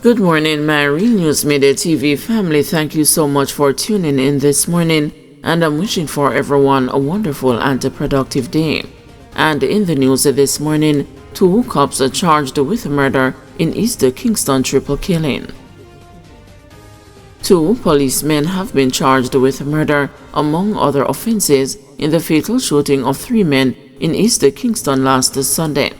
Good morning, my Real News Midday TV family. Thank you so much for tuning in this morning, and I'm wishing for everyone a wonderful and a productive day. And in the news this morning, 2 cops are charged with murder in East Kingston triple killing. 2 policemen have been charged with murder, among other offenses, in the fatal shooting of 3 men in East Kingston last Sunday.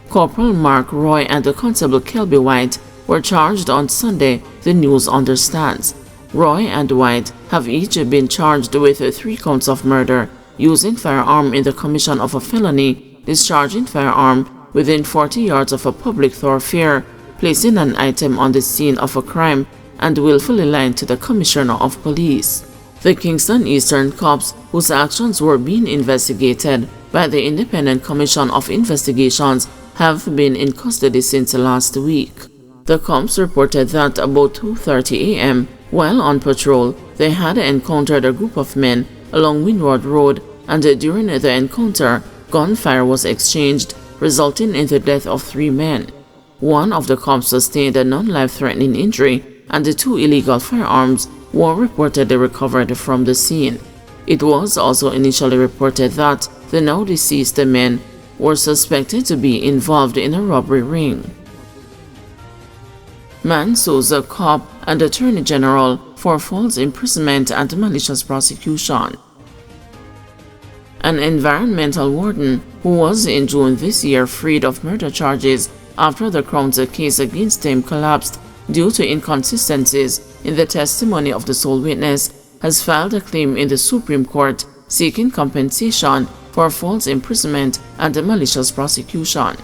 Corporal Mark Roy and the Constable Kelby White were charged on Sunday, the news understands. Roy and White have each been charged with 3 counts of murder, using firearm in the commission of a felony, discharging firearm within 40 yards of a public thoroughfare, placing an item on the scene of a crime, and willfully lying to the Commissioner of Police. The Kingston Eastern cops, whose actions were being investigated by the Independent Commission of Investigations, have been in custody since last week. The cops reported that about 2:30 a.m., while on patrol, they had encountered a group of men along Windward Road, and during the encounter, gunfire was exchanged, resulting in the death of 3 men. One of the cops sustained a non-life-threatening injury, and the 2 illegal firearms were reportedly recovered from the scene. It was also initially reported that the now deceased men were suspected to be involved in a robbery ring. Man sues a cop and Attorney General for false imprisonment and malicious prosecution. An environmental warden who was in June this year freed of murder charges after the Crown's case against him collapsed due to inconsistencies in the testimony of the sole witness has filed a claim in the Supreme Court seeking compensation for false imprisonment and malicious prosecution.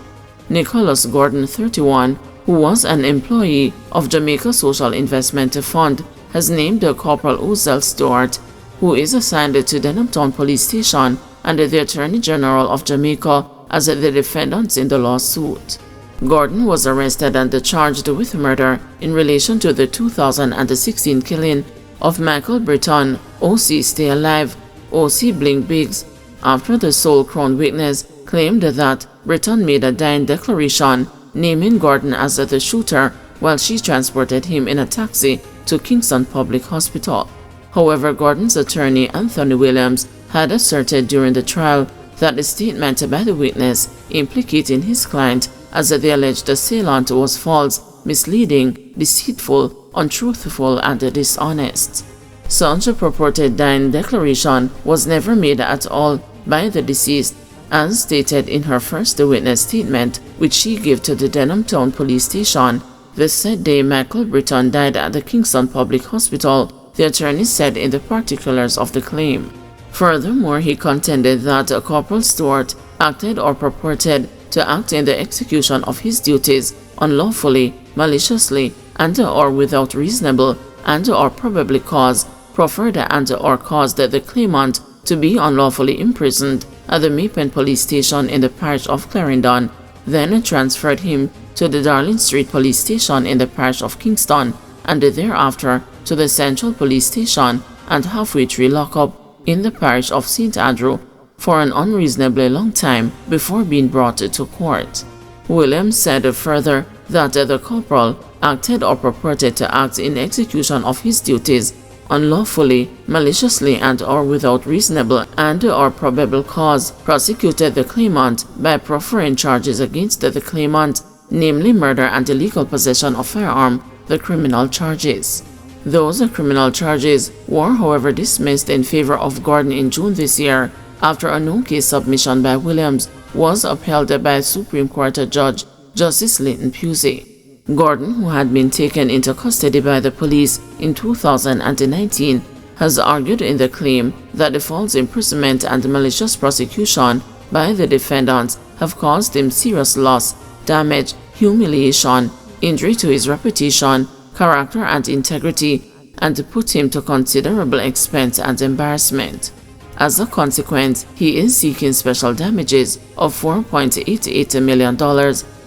Nicholas Gordon, 31, who was an employee of Jamaica Social Investment Fund, has named Corporal Ozell Stewart, who is assigned to Denhamtown Police Station, and the Attorney General of Jamaica as the defendants in the lawsuit. Gordon was arrested and charged with murder in relation to the 2016 killing of Michael Britton, OC Stay Alive, OC Blink Biggs, after the sole Crown witness claimed that Britton made a dying declaration naming Gordon as the shooter while she transported him in a taxi to Kingston Public Hospital. However, Gordon's attorney Anthony Williams had asserted during the trial that the statement by the witness implicating his client as the alleged assailant was false, misleading, deceitful, untruthful, and dishonest. Such a purported dying declaration was never made at all by the deceased, as stated in her first witness statement, which she gave to the Denhamtown Police Station. The said day Michael Britton died at the Kingston Public Hospital, the attorney said in the particulars of the claim. Furthermore, he contended that Corporal Stewart acted or purported to act in the execution of his duties unlawfully, maliciously, and or without reasonable and or probable cause, proffered and or caused the claimant to be unlawfully imprisoned at the Maypen Police Station in the parish of Clarendon, then transferred him to the Darling Street Police Station in the parish of Kingston, and thereafter to the Central Police Station and Halfway Tree Lockup in the parish of St. Andrew for an unreasonably long time before being brought to court. Williams said further that the corporal acted or purported to act in execution of his duties unlawfully, maliciously, and or without reasonable and or probable cause, prosecuted the claimant by proffering charges against the claimant, namely murder and illegal possession of firearm, the criminal charges. Those criminal charges were, however, dismissed in favor of Gordon in June this year after a no-case submission by Williams was upheld by Supreme Court Judge Justice Leighton Pusey. Gordon, who had been taken into custody by the police in 2019, has argued in the claim that the false imprisonment and malicious prosecution by the defendants have caused him serious loss, damage, humiliation, injury to his reputation, character, and integrity, and put him to considerable expense and embarrassment. As a consequence, he is seeking special damages of $4.88 million,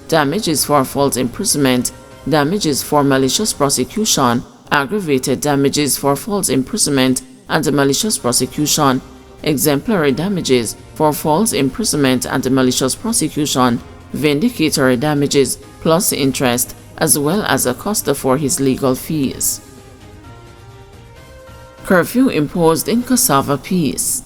damages for false imprisonment, damages for malicious prosecution, aggravated damages for false imprisonment and malicious prosecution, exemplary damages for false imprisonment and malicious prosecution, vindicatory damages plus interest, as well as a cost for his legal fees. Curfew imposed in Cassava Peace.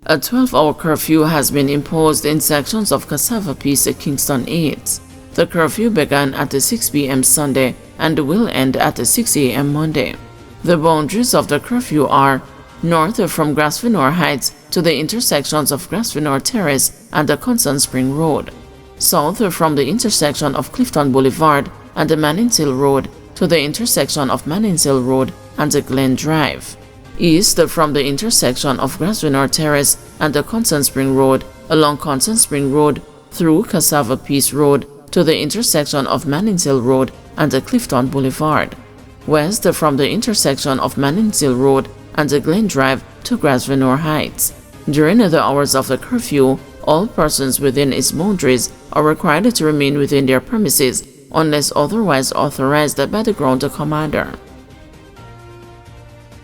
A 12-hour curfew has been imposed in sections of Cassava Peace at Kingston 8. The curfew began at 6 p.m. Sunday and will end at 6 a.m. Monday. The boundaries of the curfew are north from Grasvenor Heights to the intersections of Grasvenor Terrace and the Constant Spring Road, south from the intersection of Clifton Boulevard and the Mannings Hill Road to the intersection of Mannings Hill Road and the Glen Drive, east from the intersection of Grasvenor Terrace and the Constant Spring Road along Constant Spring Road through Cassava Peace Road to the intersection of Mannings Hill Road and the Clifton Boulevard, west from the intersection of Mannings Hill Road and the Glen Drive to Grasvenor Heights. During the hours of the curfew, all persons within its boundaries are required to remain within their premises unless otherwise authorized by the ground commander.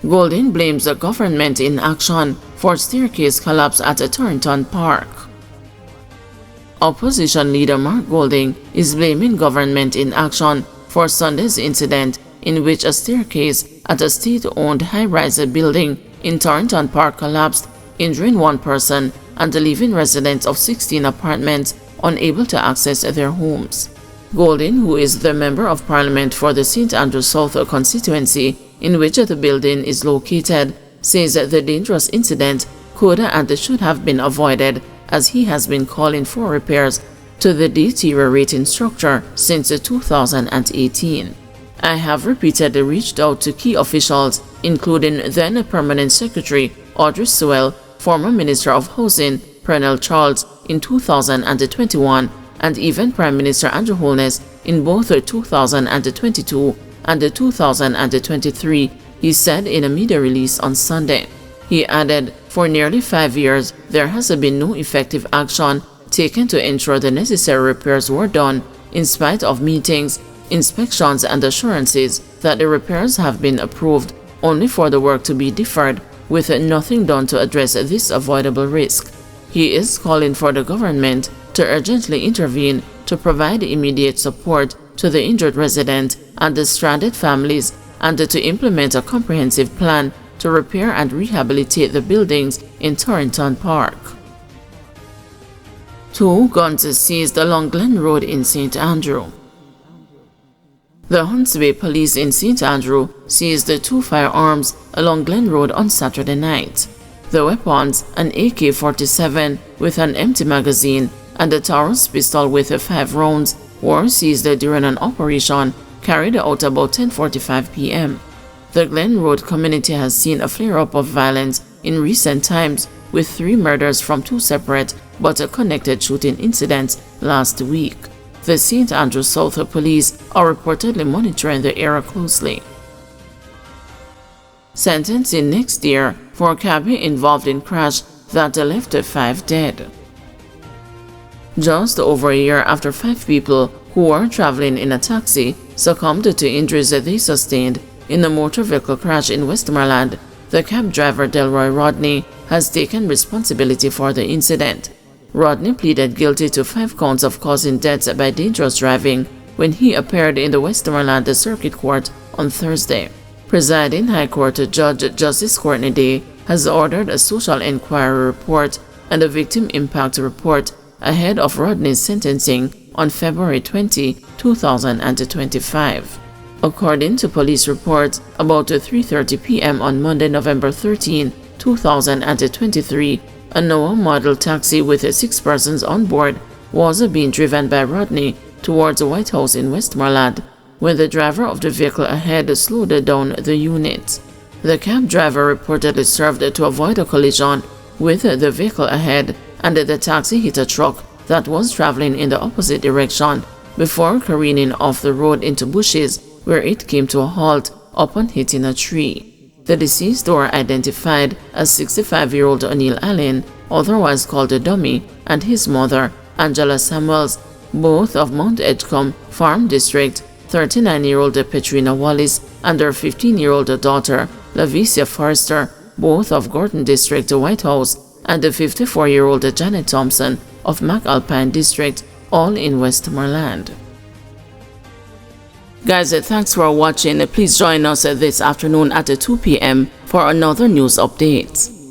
Golden blames the government in action for staircase collapse at Torrington Park. Opposition leader Mark Golding is blaming government in action for Sunday's incident in which a staircase at a state-owned high-rise building in Torrington Park collapsed, injuring one person and leaving residents of 16 apartments unable to access their homes. Golding, who is the Member of Parliament for the St. Andrew South constituency in which the building is located, says that the dangerous incident could and should have been avoided, as he has been calling for repairs to the deteriorating structure since 2018. I have repeatedly reached out to key officials, including then Permanent Secretary Audrey Sewell, former Minister of Housing Pernell Charles in 2021, and even Prime Minister Andrew Holness in both 2022 and 2023, he said in a media release on Sunday. He added, for nearly 5 years, there has been no effective action taken to ensure the necessary repairs were done, in spite of meetings, inspections and assurances that the repairs have been approved, only for the work to be deferred, with nothing done to address this avoidable risk. He is calling for the government to urgently intervene to provide immediate support to the injured resident and the stranded families, and to implement a comprehensive plan to repair and rehabilitate the buildings in Torrington Park. 2 guns seized along Glen Road in St. Andrew. The Hunts Bay Police in St. Andrew seized 2 firearms along Glen Road on Saturday night. The weapons, an AK-47 with an empty magazine and a Taurus pistol with 5 rounds, were seized during an operation carried out about 10:45 p.m. The Glen Road community has seen a flare-up of violence in recent times, with 3 murders from 2 separate but connected shooting incidents last week. The St. Andrew South Police are reportedly monitoring the area closely. Sentencing next year for cabby involved in crash that left 5 dead. Just over a year after 5 people who were traveling in a taxi succumbed to injuries they sustained in a motor vehicle crash in Westmoreland, the cab driver Delroy Rodney has taken responsibility for the incident. Rodney pleaded guilty to 5 counts of causing deaths by dangerous driving when he appeared in the Westmoreland Circuit Court on Thursday. Presiding High Court Judge Justice Courtney Day has ordered a social inquiry report and a victim impact report ahead of Rodney's sentencing on February 20, 2025. According to police reports, about 3:30 p.m. on Monday, November 13, 2023, a Noah model taxi with 6 persons on board was being driven by Rodney towards the White House in Westmoreland when the driver of the vehicle ahead slowed down the unit. The cab driver reportedly served to avoid a collision with the vehicle ahead, and the taxi hit a truck that was traveling in the opposite direction before careening off the road into bushes, where it came to a halt upon hitting a tree. The deceased were identified as 65-year-old O'Neill Allen, otherwise called a Dummy, and his mother, Angela Samuels, both of Mount Edgecombe Farm District, 39-year-old Petrina Wallace, and her 15-year-old daughter, Lavicia Forrester, both of Gordon District, White House, and the 54-year-old Janet Thompson of McAlpine District, all in Westmoreland. Guys, thanks for watching. Please join us this afternoon at 2 p.m. for another news update.